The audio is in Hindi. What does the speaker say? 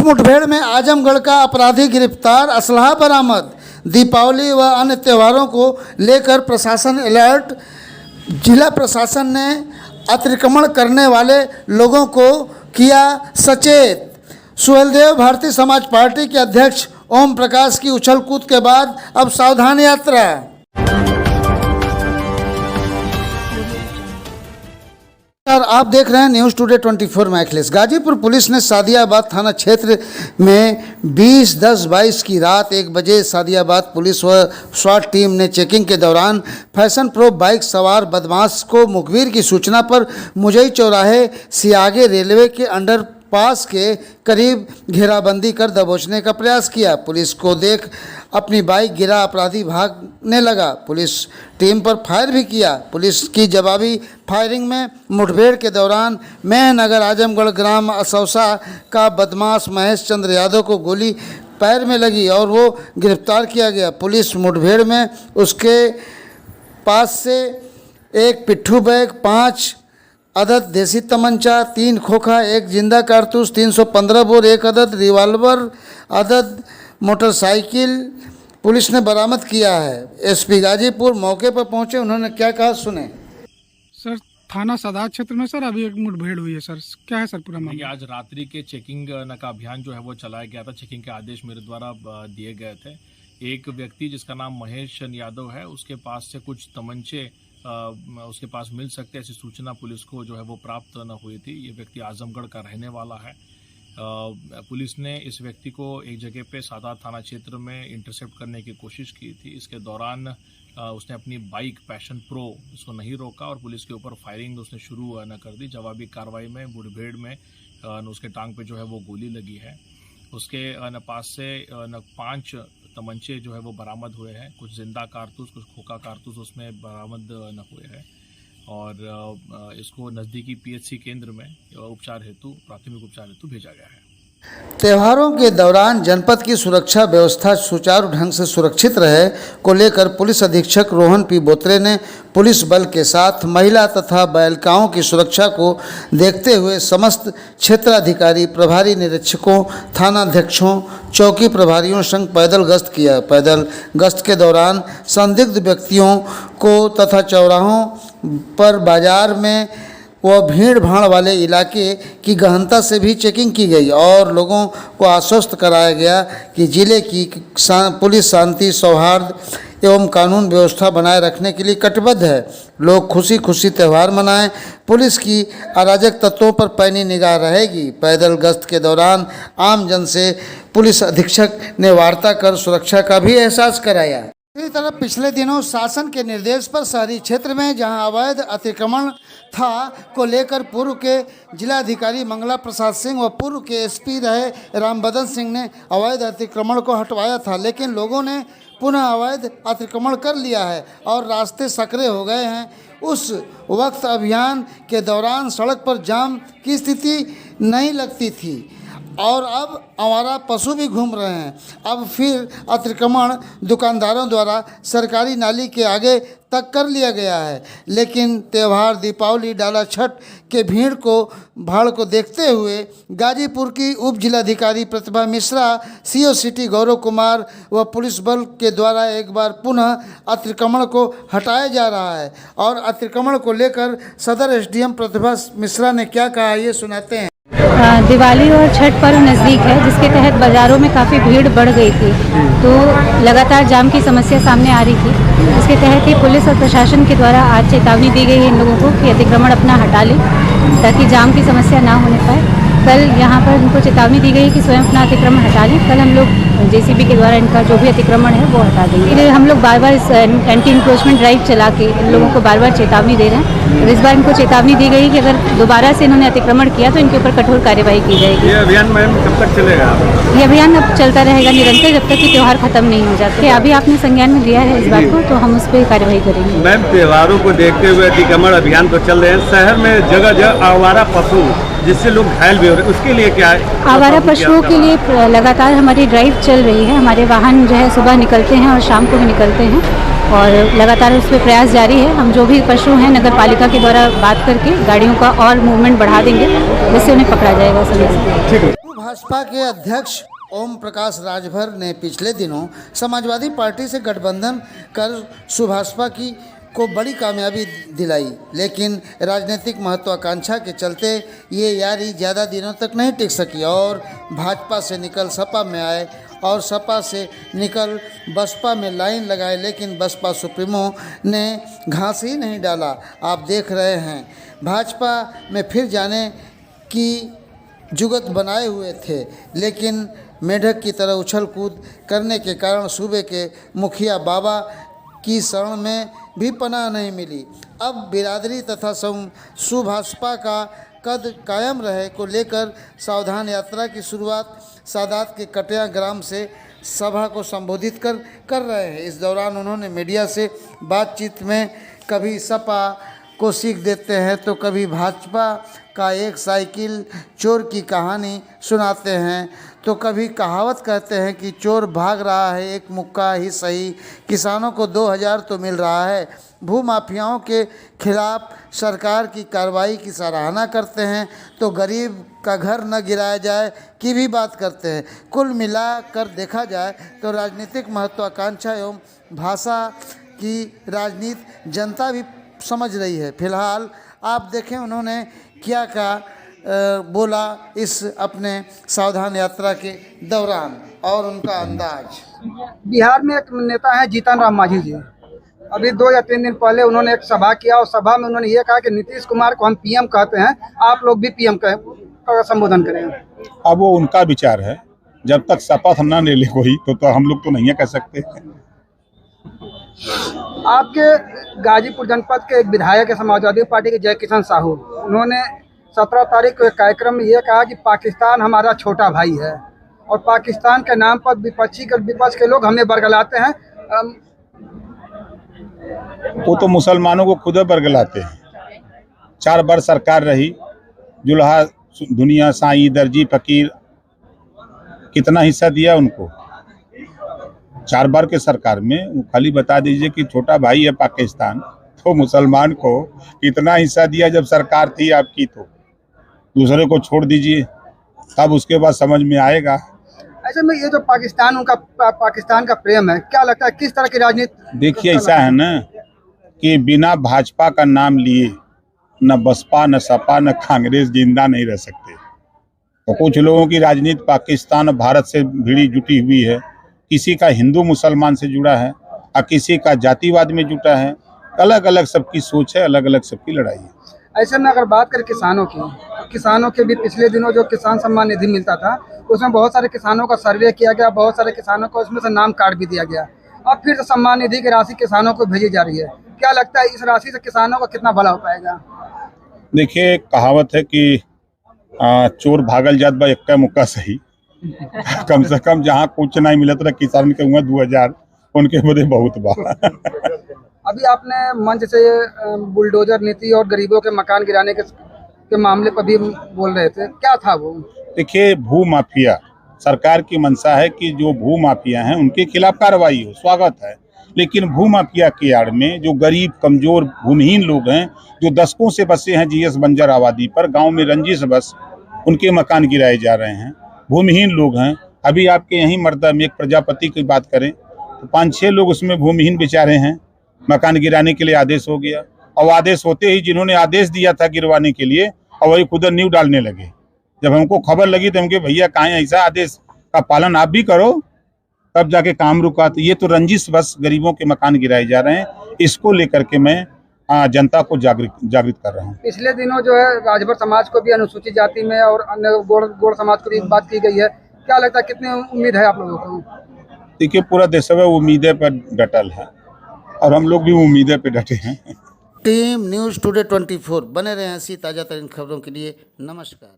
मुठभेड़ में आजमगढ़ का अपराधी गिरफ्तार, असलहा बरामद। दीपावली व अन्य त्योहारों को लेकर प्रशासन अलर्ट। जिला प्रशासन ने अतिक्रमण करने वाले लोगों को किया सचेत। सुहेलदेव भारतीय समाज पार्टी के अध्यक्ष ओम प्रकाश की उछल कूद के बाद अब सावधान यात्रा। आप देख रहे हैं न्यूज़ टुडे 24 मैं अखिलेश। गाजीपुर पुलिस ने सादियाबाद थाना क्षेत्र में 20-10-22 की रात 1 बजे सादियाबाद पुलिस व स्वाट टीम ने चेकिंग के दौरान फैशन प्रो बाइक सवार बदमाश को मुखबिर की सूचना पर मुजई चौराहे सियागे रेलवे के अंडर पास के करीब घेराबंदी कर दबोचने का प्रयास किया। पुलिस को देख अपनी बाइक गिरा अपराधी भागने लगा। पुलिस टीम पर फायर भी किया। पुलिस की जवाबी फायरिंग में मुठभेड़ के दौरान मेहनगर आजमगढ़ ग्राम असौसा का बदमाश महेश चंद्र यादव को गोली पैर में लगी और वो गिरफ्तार किया गया। पुलिस मुठभेड़ में उसके पास से एक पिट्ठू बैग, 5 अदद देसी तमंचा, 3 खोखा, 1 जिंदा कारतूस, 315 बोर, 1 अदद रिवाल्वर, अदद मोटरसाइकिल पुलिस ने बरामद किया है। एसपी गाजीपुर मौके पर पहुंचे, उन्होंने क्या कहा सुने। सर थाना सदात क्षेत्र में सर अभी एक मुठभेड़ हुई है सर, क्या है सर पूरा मामला? आज रात्रि के चेकिंग का अभियान जो है वो चलाया गया था। चेकिंग के आदेश मेरे द्वारा दिए गए थे। एक व्यक्ति जिसका नाम महेश चंद्र यादव है, उसके पास से कुछ तमंचे उसके पास मिल सकते ऐसी सूचना पुलिस को जो है वो प्राप्त न हुई थी। ये व्यक्ति आजमगढ़ का रहने वाला है। पुलिस ने इस व्यक्ति को एक जगह पे सादात थाना क्षेत्र में इंटरसेप्ट करने की कोशिश की थी। इसके दौरान उसने अपनी बाइक पैशन प्रो इसको नहीं रोका और पुलिस के ऊपर फायरिंग उसने शुरू न कर दी। जवाबी कार्रवाई में मुठभेड़ में उसके टांग पे जो है वो गोली लगी है। उसके पास से 5 तमंचे जो है वो बरामद हुए हैं। कुछ जिंदा कारतूस, कुछ खोखा कारतूस उसमें बरामद न हुए हैं और इसको नज़दीकी पीएचसी केंद्र में प्राथमिक उपचार हेतु भेजा गया है। त्योहारों के दौरान जनपद की सुरक्षा व्यवस्था सुचारू ढंग से सुरक्षित रहे को लेकर पुलिस अधीक्षक रोहन पी बोत्रे ने पुलिस बल के साथ महिला तथा बालिकाओं की सुरक्षा को देखते हुए समस्त क्षेत्राधिकारी, प्रभारी निरीक्षकों, थानाध्यक्षों, चौकी प्रभारियों संग पैदल गश्त किया। पैदल गश्त के दौरान संदिग्ध व्यक्तियों को तथा चौराहों पर बाजार में व भीड़ भाड़ वाले इलाके की गहनता से भी चेकिंग की गई और लोगों को आश्वस्त कराया गया कि जिले की पुलिस शांति, सौहार्द एवं कानून व्यवस्था बनाए रखने के लिए कटिबद्ध है। लोग खुशी खुशी त्यौहार मनाएं। पुलिस की अराजक तत्वों पर पैनी निगाह रहेगी। पैदल गश्त के दौरान आम जन से पुलिस अधीक्षक ने वार्ता कर सुरक्षा का भी एहसास कराया। इसी तरह पिछले दिनों शासन के निर्देश पर शहरी क्षेत्र में जहां अवैध अतिक्रमण था को लेकर पूर्व के जिलाधिकारी मंगला प्रसाद सिंह व पूर्व के एसपी रहे रामबदन सिंह ने अवैध अतिक्रमण को हटवाया था, लेकिन लोगों ने पुनः अवैध अतिक्रमण कर लिया है और रास्ते सकरे हो गए हैं। उस वक्त अभियान के दौरान सड़क पर जाम की स्थिति नहीं लगती थी और अब आवारा पशु भी घूम रहे हैं। अब फिर अतिक्रमण दुकानदारों द्वारा सरकारी नाली के आगे तक कर लिया गया है, लेकिन त्यौहार दीपावली, डाला छठ के भीड़ को भाड़ को देखते हुए गाजीपुर की उप जिलाधिकारी प्रतिभा मिश्रा, सीओ सिटी गौरव कुमार व पुलिस बल के द्वारा एक बार पुनः अतिक्रमण को हटाया जा रहा है। और अतिक्रमण को लेकर सदर एसडीएम प्रतिभा मिश्रा ने क्या कहा, ये सुनाते हैं। दिवाली और छठ पर्व नज़दीक है, जिसके तहत बाज़ारों में काफ़ी भीड़ बढ़ गई थी, तो लगातार जाम की समस्या सामने आ रही थी। इसके तहत ही पुलिस और प्रशासन के द्वारा आज चेतावनी दी गई है इन लोगों को कि अतिक्रमण अपना हटा लें ताकि जाम की समस्या ना होने पाए। कल यहाँ पर इनको चेतावनी दी गई कि स्वयं अपना अतिक्रमण हटा लें। कल हम लोग जेसीबी के द्वारा इनका जो भी अतिक्रमण है वो हटा देंगे। इसलिए हम लोग बार बार एंटी इंक्रोचमेंट ड्राइव चला के इन लोगों को बार बार चेतावनी दे रहे हैं। और इस बार इनको चेतावनी दी गई कि अगर दोबारा से इन्होंने अतिक्रमण किया तो इनके ऊपर कठोर कार्यवाही की जाएगी। ये अभियान मैम कब तक चलेगा? ये अभियान अब चलता रहेगा निरंतर जब तक कि त्यौहार खत्म नहीं हो जाते। अभी आपने संज्ञान में लिया है इस बात को, तो हम उस पर कार्रवाई करेंगे। मैम त्योहारों को देखते हुए अतिक्रमण अभियान तो चल रहे हैं। शहर में जगह जगह आवारा पशु जिससे लोग घायल भी हो रहे हैं, उसके लिए क्या है? आवारा पशुओं के लिए लगातार हमारी ड्राइव चल रही है। हमारे वाहन जो है सुबह निकलते हैं और शाम को भी निकलते हैं और लगातार उस पर प्रयास जारी है। हम जो भी पशु हैं नगर पालिका के द्वारा बात करके गाड़ियों का और मूवमेंट बढ़ा देंगे जिससे उन्हें पकड़ा जाएगा समय से। भाजपा के अध्यक्ष ओम प्रकाश राजभर ने पिछले दिनों समाजवादी पार्टी से गठबंधन कर सुभाषपा की को बड़ी कामयाबी दिलाई, लेकिन राजनीतिक महत्वाकांक्षा के चलते ये यारी ज़्यादा दिनों तक नहीं टिक सकी और भाजपा से निकल सपा में आए और सपा से निकल बसपा में लाइन लगाए, लेकिन बसपा सुप्रीमो ने घास ही नहीं डाला। आप देख रहे हैं भाजपा में फिर जाने की जुगत बनाए हुए थे, लेकिन मेढक की तरह उछल कूद करने के कारण सूबे के मुखिया बाबा की शरण में भी पनाह नहीं मिली। अब बिरादरी तथा सुभाषपा का कद कायम रहे को लेकर सावधान यात्रा की शुरुआत सादात के कटिया ग्राम से सभा को संबोधित कर रहे हैं। इस दौरान उन्होंने मीडिया से बातचीत में कभी सपा को सीख देते हैं तो कभी भाजपा का एक साइकिल चोर की कहानी सुनाते हैं, तो कभी कहावत कहते हैं कि चोर भाग रहा है एक मुक्का ही सही, किसानों को 2000 तो मिल रहा है, भूमाफियाओं के खिलाफ सरकार की कार्रवाई की सराहना करते हैं, तो गरीब का घर न गिराया जाए की भी बात करते हैं। कुल मिला कर देखा जाए तो राजनीतिक महत्वाकांक्षा एवं भाषा की राजनीति जनता भी समझ रही है। फिलहाल आप देखें उन्होंने क्या बोला इस अपने सावधान यात्रा के दौरान और उनका अंदाज। बिहार में एक नेता है जीतन राम मांझी जी। अभी 2 या 3 दिन पहले उन्होंने एक सभा किया और सभा में उन्होंने ये कहा कि नीतीश कुमार को हम पीएम कहते हैं, आप लोग भी पीएम का संबोधन करें। अब वो उनका विचार है, जब तक शपथ न ले ले कोई तो हम लोग तो नहीं कह सकते। आपके गाजीपुर जनपद के एक विधायक है समाजवादी पार्टी के जय किशन साहू, उन्होंने 17 तारीख को एक कार्यक्रम में ये कहा कि पाकिस्तान हमारा छोटा भाई है और पाकिस्तान के नाम पर विपक्ष के लोग हमें बरगलाते हैं। वो तो मुसलमानों को खुद बरगलाते हैं। 4 बार सरकार रही, जुल्हा दुनिया साईं दर्जी फकीर कितना हिस्सा दिया उनको 4 बार के सरकार में। खाली बता दीजिए कि छोटा भाई है पाकिस्तान, तो मुसलमान को कितना हिस्सा दिया जब सरकार थी आपकी, तो दूसरे को छोड़ दीजिए, तब उसके बाद समझ में आएगा। ऐसे में ये जो पाकिस्तान का प्रेम है, क्या लगता है किस तरह की राजनीति? देखिए ऐसा है ना कि बिना भाजपा का नाम लिए न बसपा न सपा न कांग्रेस जिंदा नहीं रह सकते। तो कुछ लोगों की राजनीति पाकिस्तान और भारत से भिड़ी जुटी हुई है, किसी का हिंदू मुसलमान से जुड़ा है और किसी का जातिवाद में जुटा है। अलग अलग सबकी सोच है, अलग अलग सबकी लड़ाई है। ऐसे में अगर बात करें किसानों की, किसानों के भी पिछले दिनों जो किसान सम्मान निधि मिलता था उसमें बहुत सारे किसानों का सर्वे किया गया, बहुत सारे किसानों को उसमें से नाम काट भी दिया गया। अब फिर सम्मान निधि की राशि किसानों को भेजी जा रही है, क्या लगता है इस राशि से किसानों का कितना भला हो पाएगा? देखिए कहावत है कि चोर भागल जात बा इक्का मुक्का सही। कम से कम जहाँ कुछ नहीं मिला था किसान के हुआ 2000 उनके बदे बहुत बा। अभी आपने मंच से बुलडोजर नीति और गरीबों के मकान गिराने के मामले पर भी बोल रहे थे, क्या था वो? देखिए भू माफिया सरकार की मंशा है कि जो भू माफिया हैं उनके खिलाफ कार्रवाई हो, स्वागत है, लेकिन भू माफिया की आड़ में जो गरीब कमजोर भूमिहीन लोग हैं जो दशकों से बसे हैं जीएस बंजर आबादी पर, गांव में रंजिश बस उनके मकान गिराए जा रहे हैं, भूमिहीन लोग हैं। अभी आपके यहीं मर्दा में एक प्रजापति की बात करें तो 5-6 लोग उसमें भूमिहीन बेचारे हैं, मकान गिराने के लिए आदेश हो गया और आदेश होते ही जिन्होंने आदेश दिया था गिरवाने के लिए और वही खुद नींव डालने लगे। जब हमको खबर लगी तो हमके भैया कहाँ ऐसा आदेश का पालन आप भी करो, तब जाके काम रुका। तो ये तो रंजिश बस गरीबों के मकान गिराए जा रहे हैं, इसको लेकर के मैं जनता को जागृत कर रहा हूँ। पिछले दिनों जो है राजभर समाज को भी अनुसूचित जाति में और अन्य गोड़ समाज को भी बात की गई है, क्या लगता है कितनी उम्मीद है आप लोगों को? देखिए पूरा देश उम्मीदें पर डटल है और हम लोग भी उम्मीदें पे डटे हैं। टीम न्यूज़ टुडे 24 बने रहे ऐसी ताज़ा तरीन खबरों के लिए। नमस्कार।